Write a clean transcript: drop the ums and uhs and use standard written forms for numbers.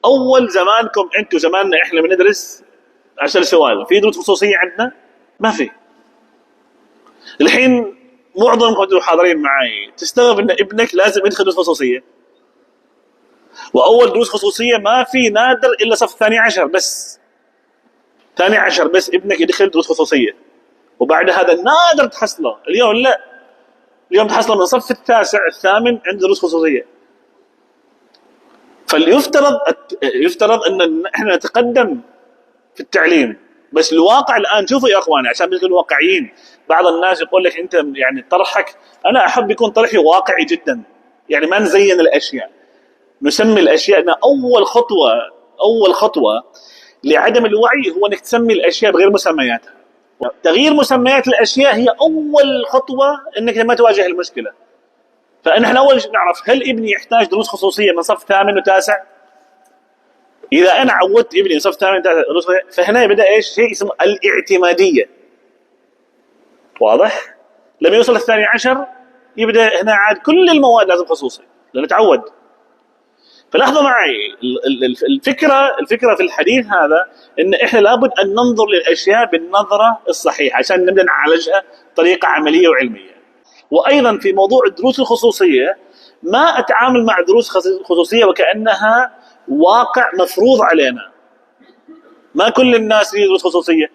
اول زمانكم انتم زماننا احنا بندرس 10 سوالف في دروس خصوصيه عندنا؟ ما في. الحين معظمكم انتم حاضرين معي تستغرب ان ابنك لازم يدخل دروس خصوصيه، واول دروس خصوصيه ما في نادر الا صف ثاني عشر بس. ثاني عشر بس ابنك يدخل دروس خصوصيه، وبعد هذا نادر تحصله. اليوم لا، اليوم تحصله من صف التاسع الثامن عنده دروس خصوصيه. يفترض ان احنا نتقدم في التعليم، بس الواقع الان شوفوا يا اخواني عشان نكون واقعيين. بعض الناس يقول لك انت يعني طرحك، انا احب يكون طرحي واقعي جدا، يعني ما نزين الاشياء، نسمي الاشياء. ان اول خطوه لعدم الوعي هو انك تسمي الاشياء بغير مسمياتها. تغيير مسميات الاشياء هي اول خطوه انك ما تواجه المشكله. فنحن اول شيء نعرف هل ابني يحتاج دروس خصوصيه من صف ثامن وتاسع؟ اذا انا عودت ابني من صف ثامن وتاسع دروس خصوصية، فهنا يبدا ايش؟ شيء اسمه الاعتماديه. واضح؟ لما يوصل الثاني عشر يبدا هنا عاد كل المواد لازم خصوصي لانه تعود. فلاحظوا معي الفكره في الحديث هذا ان احنا لابد ان ننظر للاشياء بالنظره الصحيحه عشان نبدا نعالجها بطريقه عمليه وعلميه. وايضا في موضوع الدروس الخصوصيه ما اتعامل مع دروس خصوصيه وكانها واقع مفروض علينا. ما كل الناس يدرس خصوصيه.